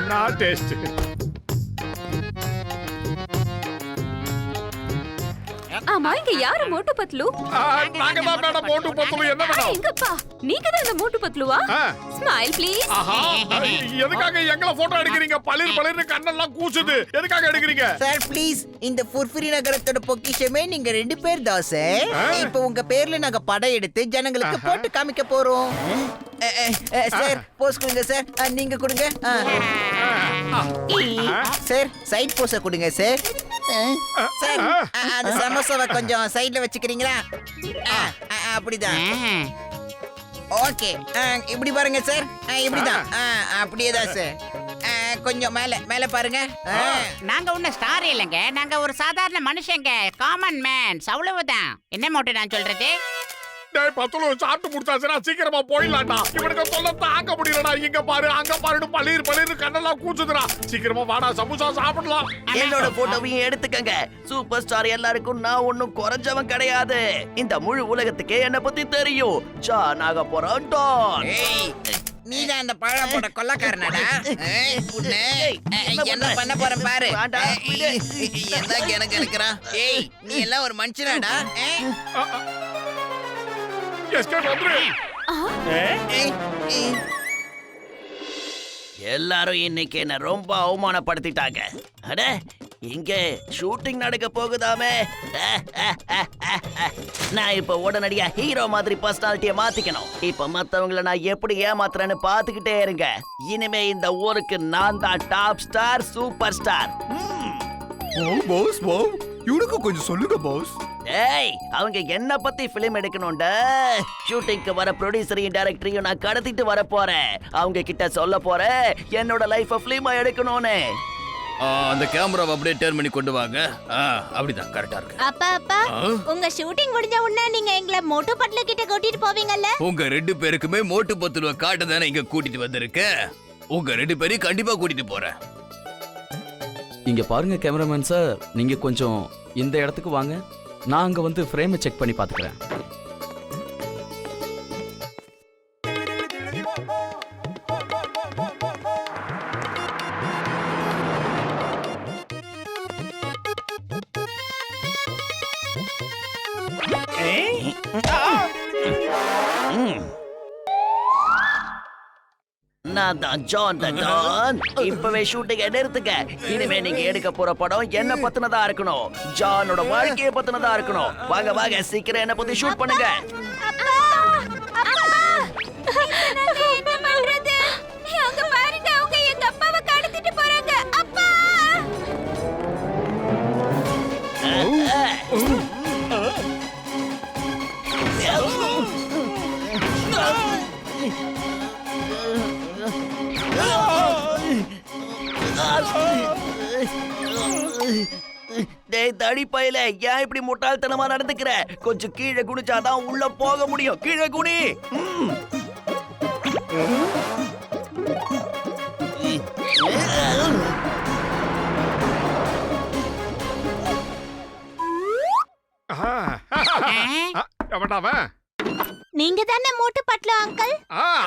என்ன டேஸ்ட். ஆமா, இங்க யாரு மோட்டு பத்லு? நாங்க தான் மேடம் மோட்டு பத்லு. என்ன மேடம்? எங்கப்பா நீங்க தான் அந்த மோட்டு பத்லுவா? Smile please. ஆஹா, எதுக்காக எங்கள போட்டோ எடுக்கிறீங்க? பளிர் பளிர்னு கண்ணெல்லாம் கூசுது. எதுக்காக எடுக்கிறீங்க? சார் ப்ளீஸ், இந்த ஃபுர்ஃபுரி நகரத்தோட பொக்கிஷமே நீங்க 2 பேர் தான் சார். இப்போ உங்க பேர்ல நாங்க படம் எடுத்து ஜனங்களுக்கு போட்டு காமிக்க போறோம். சார் போஸ் கொடுங்க சார். நீங்க கொடுங்க சார். சைட் போஸ கொடுங்க சார். சார் அந்த சமோசாவை கொஞ்சம் சைடுல வச்சுக்கிறீங்களா? அப்படிதான். ஓகே, இப்படி பாருங்க சார். இப்படிதான், அப்படியே தான் சார். கொஞ்சம் மேல மேல பாருங்க. நாங்க ஒண்ணு ஸ்டார் இல்லைங்க, நாங்க ஒரு சாதாரண மனுஷங்க, காமன் மேன், அவ்வளவுதான். என்ன மோட்டு நான் சொல்றது? டேய் பத்லு, சாப்பிட்டு முடிச்சாச்சுனா சீக்கிரமா போயிடலாம்டா. இவனுக்கு சொல்ல தாங்க முடியலடா. இங்க பாரு அங்க பாருன்னு பளிர் பளிர்னு கண்ணெல்லாம் கூசுதுடா. சீக்கிரமா வாடா, சமோசா சாப்பிடலாம். என்னோட போட்டோவையும் எடுத்துக்கங்க. சூப்பர் ஸ்டார் எல்லாருக்கும் நான் ஒண்ணும் குறைஞ்சவன் கிடையாது. இந்த முழு உலகத்துக்கே என்ன பத்தி தெரியும். ஜான் ஆக போறான் டான். நீதான் அந்த பழம் போட கொள்ளக்காரனடா. என்ன பண்ண போற பாரு. என்ன எனக்கு இருக்கிறான். ஏய், நீ எல்லாம் ஒரு மனுஷனாடா. எஸ்கேப் வந்துரு. எல்லாரும் இன்னைக்கு என்ன ரொம்ப அவமானப்படுத்திட்டாங்க. அட, இங்க ஷூட்டிங் நடக்க போகுதாமே. நான் இப்ப உடனடியா ஹீரோ மாதிரி பர்சனாலிட்டியை மாத்திக்கணும். இப்ப மத்தவங்கள நான் எப்படி ஏமாத்துறேன்னு பாத்துக்கிட்டே இருங்க. இனிமே இந்த ஊருக்கு நான் தான் top star, super star. Boss இவனுக்கு கொஞ்சம் சொல்லுங்க பாஸ். ஏய், அவங்க என்ன பத்தி பிலிம் எடுக்கணும்டா. ஷூட்டிங்க்கு வர ப்ரொடியூசரையும் டைரக்டரையும் நான் கடத்திட்டு வர போறேன். அவங்க கிட்ட சொல்ல போறேன் என்னோட லைஃப பிலிமா எடுக்கணும்னு. அந்த கேமராவை அப்படியே டர்ன் பண்ணி கொண்டு வாங்க. அப்படிதான் கரெக்டா இருக்கு. அப்பா உங்க ஷூட்டிங் முடிஞ்ச உடனே நீங்க எங்களை மோட்டு பட்ல கிட்ட கூட்டிட்டு போவீங்கல்ல? உங்க 2 பேருக்குமே மோட்டு பத்துலுவ காட்ட தானே இங்க கூட்டிட்டு வந்திருக்கேன். உங்க 2 பேரையும் கண்டிப்பா கூட்டிட்டு போறேன். இங்க பாருங்க கேமராமேன் சார், நீங்க கொஞ்சம் இந்த இடத்துக்கு வாங்க. நான் அங்க வந்து ஃப்ரேமை செக் பண்ணி பாத்துக்கிறேன். நான் தான் ஜான் த டான். இப்பவே ஷூட்டிங் நிறுத்துங்க. இனிமே நீங்க எடுக்க போற படம் என்ன பத்தினதா இருக்கணும். ஜானோட வாழ்க்கையை பத்தினதா இருக்கணும். வாங்க வாங்க, சீக்கிரம் என்ன பத்தி ஷூட் பண்ணுங்க. என்ன பண்றது? அங்க பாருங்க, அவங்க எங்க அப்பாவை கடத்திட்டு போறாங்க. அப்பா! டேய் தடி பையல, ஏன் இப்படி முட்டாள்தனமா நடந்துக்கிற? கொஞ்சம் கீழே குனிச்சாதான் உள்ள போக முடியும். கீழே குனி. எவன்டாவன்? நீங்க தானே மோட்டு பட்லு அங்கிள்?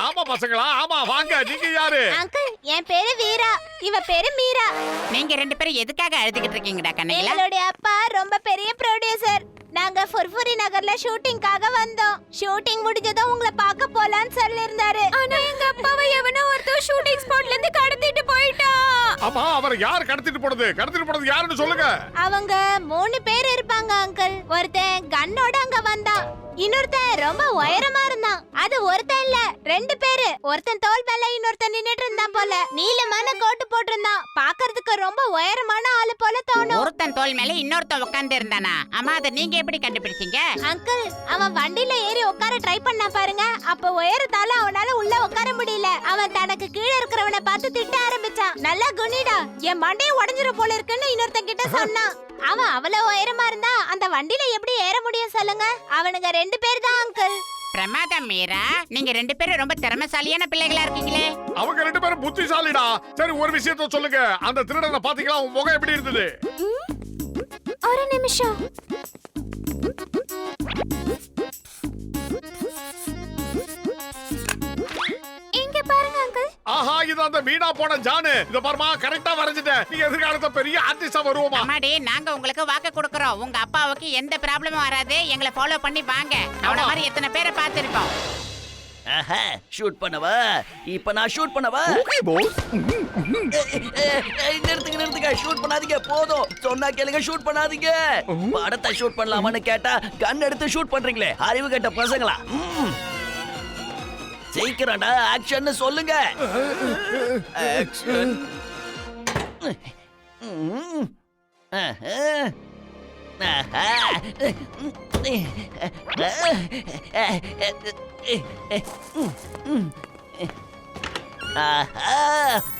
ஆமா பசங்களா, ஆமா வாங்க. நீங்க யாரு? அங்கிள், என் பேரு வீரா, இவ பேரு மீரா. நீங்க 2 பேரும் எதுக்காக அழுதுகிட்டு இருக்கீங்கடா கண்ணையில? எங்களுடைய அப்பா ரொம்ப பெரிய ப்ரொடியூசர். நாங்க ஃபுர்ஃபுரி நகர்ல ஷூட்டிங்காக வந்தோம். ஷூட்டிங் முடிஞ்சதும் உங்களை பார்க்க போலான்னு சொல்லிருந்தாரு. ஆனா எங்க அப்பாவை எவனோ ஒருத்தன் ஷூட்டிங் ஸ்பாட்ல இருந்து கடத்திட்டு போயிட்டான். ஆமா, அவர் யார் கடத்திட்டு போனது? கடத்திட்டு போனது யாருன்னு சொல்லுங்க. அவங்க 3 பேர் இருப்பாங்க அங்கிள். ஒருத்தன் கண்ணோட அங்க வந்தான். இன்னொருத்தன் ரொம்ப உயரமா இருந்தான். அது ஒருத்தன் இல்ல, 2 பேரு. ஒருத்தன் தோல் மேல இன்னொருத்தன் நின்னுட்டு இருந்தான் போல. நீலமான கோட்டு போட்டிருந்தான். பாக்குறதுக்கு ரொம்ப உயரமான ஆளு போல தோணும். ஒருத்தன் தோல் மேல இன்னொருத்தன் உட்கார்ந்து இருந்தானா? அம்மா, அதை நீங்க எப்படி கண்டுபிடிச்சீங்க? அங்கிள், அவன் வண்டியில ஏறி உட்கார ட்ரை பண்ணா பாருங்க. அப்ப உயரத்தால அவனால உள்ள உட்கார முடியல. அவன் தனக்கு கீழே இருக்கிறவனை பார்த்து திட்ட ஆரம்பிச்சான். நல்லா குனிடா, என் மண்டையை உடைஞ்சிரும் போல இருக்குன்னு இன்னொருத்தன் கிட்ட சொன்னான். அவன் அவ்வளவு உயரமா இருந்தா அந்த வண்டியில எப்படி ஏற முடியும் சொல்லுங்க? அவனுங்க 2 பேர் தான் அங்கிள். பிரமாதம் மீரா, நீங்க 2 பேரும் ரொம்ப திறமைசாலியான பிள்ளைகளா இருக்கீங்களே. அவங்க 2 பேரும் புத்திசாலிடா. சரி, ஒரு விஷயத்த சொல்லுங்க. அந்த திருடனை பாத்தீங்களா? உன் முகம் எப்படி இருந்தது? ஒரு நிமிஷம். இங்க பாருங்க அங்கிள். ஆஹா, இது தான் அந்த வீணா போன ஜானு. இந்த பாருமா கரெக்டா வரைஞ்சிட்டேன். நீ எதிர்காலத்துல பெரிய ஆர்டிஸ்டா வருவோமா? அம்மாடி நாங்க உங்களுக்கு வாக்கு கொடுக்கறோம். உங்க அப்பாவுக்கு எந்த ப்ராப்ளமும் வராது. எங்களை ஃபாலோ பண்ணி வாங்க. அவன மாதிரி எத்தனை பேரை பார்த்திருக்கோம். ஆஹா, ஷூட் பண்ணவா? இப்ப நான் ஷூட் பண்ணவா? Okay pass. நிறுத்துங்க, ஷூட் பண்ணாதீங்க. போதும், சொன்னா கேளுங்க, ஷூட் பண்ணாதீங்க. படத்தை ஷூட் பண்ணலாமான்னு கேட்டா கன் எடுத்து ஷூட் பண்றீங்களே, அறிவு கெட்ட பசங்களா. சீக்கிரம்டா, ஆக்ஷன் சொல்லுங்க. ஆக்ஷன்.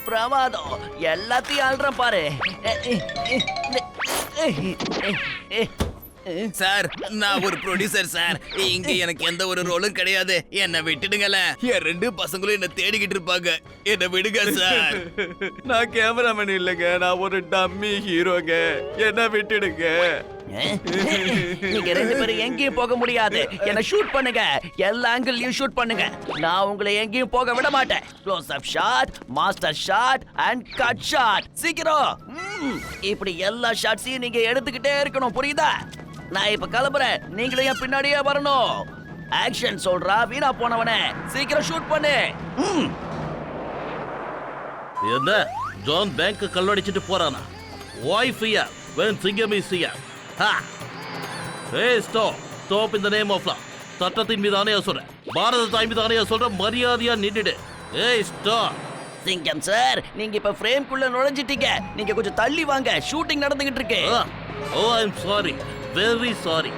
பிரமாதம், எல்லாத்தையும் ஆள்றேன் பாரு. சார், நான் ஒரு ப்ரொடியூசர் சார். இங்க எனக்கு எந்த ஒரு ரோலும் கிடையாது. என்ன விட்டுடுங்களேன். என் 2 பசங்களும் என்ன தேடிக்கிட்டு இருப்பாங்க. என்ன விடுங்க சார். நான் கேமராமேன் இல்லைங்க, நான் ஒரு டம்மி ஹீரோங்க. என்ன விட்டுடுங்க. நீங்க 2 பேரும் எங்கேயும் போக முடியாது. என்ன ஷூட் பண்ணுங்க, எல்லா ஆங்கிள்லயும் ஷூட் பண்ணுங்க. நான் உங்களை எங்கேயும் போக விட மாட்டேன். Close up shot, master shot and cut shot. சீக்கிரம். இப்படி எல்லா ஷாட்ஸையும் நீங்க எடுத்துக்கிட்டே இருக்கணும், புரியுதா? நான் இப்ப கிளம்புறேன், நீங்களும் என் பின்னாடியே வரணும். ஆக்ஷன் சொல்றா வீணா போனவனே, சீக்கிரம் ஷூட் பண்ணு. என்ன ஜான் பேங்க் கல்லடிச்சிட்டு போறானா? வைஃப் ஹியர் when சிங்கம் is here. ha hey stop in the name of law. சட்டத்தின் மீது ஆணையா சொல்றேன், பாரத தாய் மீது ஆணையா சொல்றேன், மரியாதையா நின்னுடு. ஏய் ஸ்டாப். சிங்கம் சார், நீங்க இப்ப ஃப்ரேம்குள்ள நுழைஞ்சிட்டீங்க. நீங்க கொஞ்சம் தள்ளி வாங்க, ஷூட்டிங் நடந்துகிட்டு இருக்கு. Oh I am sorry, very sorry.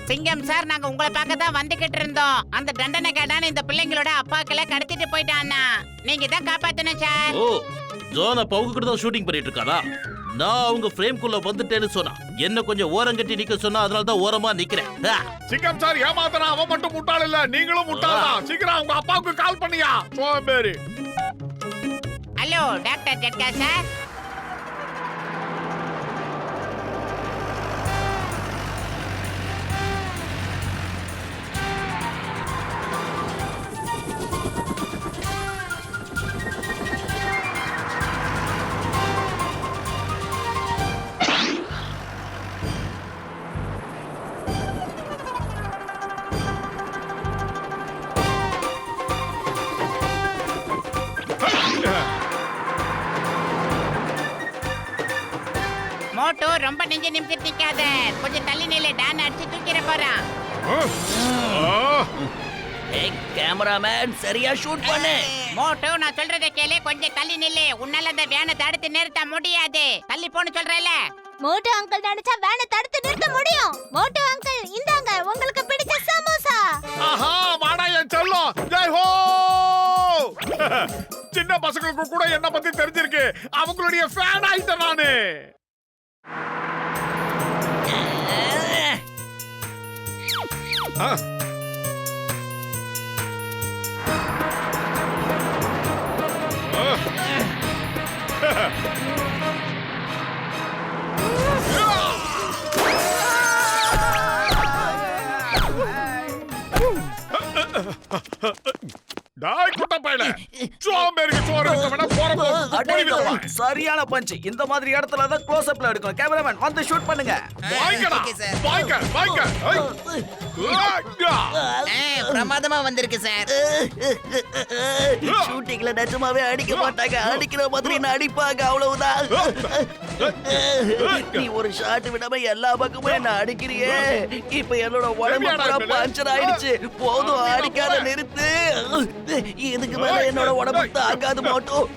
Singam sir, நாங்க உங்களை பார்க்க தான் வந்துகிட்டு இருந்தோம். அந்த தண்டனை கேடான இந்த பிள்ளைங்களோட அப்பாக்களை கடத்திட்டு போயிட்டான்னா நீங்க தான் காப்பாத்தணும் சார். ஓ, ஜான் அப்ப அவங்க கூட தான் ஷூட்டிங் பண்ணிட்டு இருக்காரா? நான் அவங்க ஃப்ரேம்குள்ள வந்துட்டேன்னு சொன்னா என்ன கொஞ்சம் ஓரம் கட்டி நிக்க சொன்னா, அதனால தான் ஓரமா நிக்கிறேன். சிங்கம் சார் ஏமாத்தனா, அவன் மட்டும் முட்டாள் இல்ல, நீங்களும் முட்டாள் தான். சீக்கிரம் உங்க அப்பாவுக்கு கால் பண்ணியா. சோம்பேறி. ஹலோ டாக்டர் ஜட்கா சார். மோட்டோ ரொம்ப நெஞ்சு நிமித்திட்டு நிக்காத, கொஞ்சம் தள்ளி நிலை. டான் அடிச்சு தூக்கிற போறான். ஏய் கேமராமேன், சரியா ஷூட் பண்ணு. மோட்டோ நான் சொல்றதை கேளு, கொஞ்சம் தள்ளி நில்லு. உன்னால அந்த வேனை தடுத்து நிறுத்த முடியாது. தள்ளி போன்னு சொல்றேல. மோட்டு அங்கிள் நினைச்சா வேனை தடுத்து நிறுத்த முடியும். மோட்டு அங்கிள், இந்தாங்க உங்களுக்கு பிடிச்ச சமோசா. ஆஹா, வாடா என் செல்லம். ஜெய் ஹோ. சின்ன பசங்களுக்கு கூட என்ன பத்தி தெரிஞ்சிருக்கு. அவங்களுடைய ஃபேன் ஆயிட்டேன் நானு. டாய் குட்ட பையல, சோம்பேறிக்கு சோறு வைக்க வேணா, போற போறீங்க. சரியான பஞ்ச். இந்த மாதிரி இடத்துல தான் க்ளோஸ் அப்ல எடுக்கணும். கேமராமேன் வந்து ஷூட் பண்ணுங்க. வாய்க்கடா, வாய்க்க, வாய்க்க. பிரமாதமா வந்திருக்கு சார். ஷூட்டிங்ல நிஜமாவே அடிக்க மாட்டாங்க, அடிக்கிற மாதிரி நடிப்பாங்க, அவ்வளவுதான். நீ ஒரு ஷாட் விடாம எல்லா பக்கமும் என்ன அடிக்கிறியே. இப்ப என்னோட உடம்பு பஞ்சர் ஆயிடுச்சு. போதும், அடிக்காத நிறுத்து. இதுக்கு மேல என்னோட உடம்பு தாக்காது மாட்டோம்.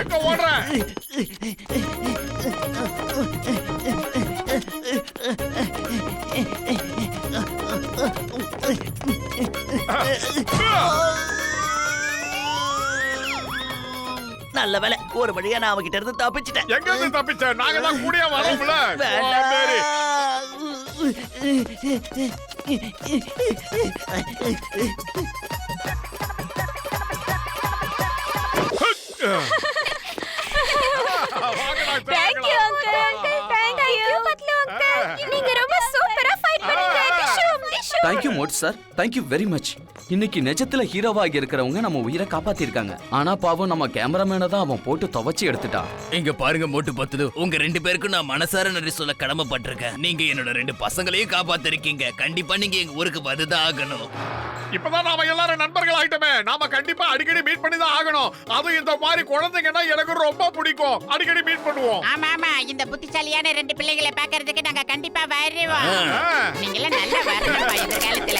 எங்க ஓடுற? நல்ல வேலை, ஒரு வழியா நான் அவகிட்ட இருந்து தப்பிச்சிட்டேன். எங்க இருந்து தப்பிச்ச? நாங்க தான் கூடயே வரோம்ல. வேண்டாம். வாங்கடா, Thank you, uncle. Thank you, Patlu uncle. நீங்க ரொம்ப சூப்பரா ஃபைட் பண்ணீங்க. டிஷ்யூ. தேங்க்யூ மோட் சார், தேங்க்யூ வெரி மச். இன்னைக்கு நிஜத்துல ஹீரோவாகி இருக்கிறவங்க நம்ம உயிரை காப்பாத்திருக்காங்க. ஆனா பாவம் நம்ம கேமராமேனை தான் அவன் போட்டு துவைச்சு எடுத்துட்டான். இங்க பாருங்க மோட்டு பத்துலு, உங்க 2 பேருக்கும் நான் மனசார நன்றி சொல்ல கடமைப்பட்டிருக்கேன். நீங்க என்னோட 2 பசங்களையும் காப்பாத்திருக்கீங்க. கண்டிப்பா நீங்க எங்க ஊருக்கு வந்துதான் ஆகணும். இப்பதான் நாம எல்லாரும் நண்பர்கள் ஆயிட்டோமே, நாம கண்டிப்பா அடிக்கடி மீட் பண்ணி தான் ஆகணும். அதுவும் இந்த மாதிரி குழந்தைங்கன்னா எனக்கு ரொம்ப பிடிக்கும். அடிக்கடி மீட் பண்ணுவோம். ஆமா ஆமா, இந்த புத்திசாலியான 2 பிள்ளைகளை பார்க்கிறதுக்கு நாங்க கண்டிப்பா வருவோம். நீங்க எல்லாம் நல்லா வரணும் எதிர்காலத்துல.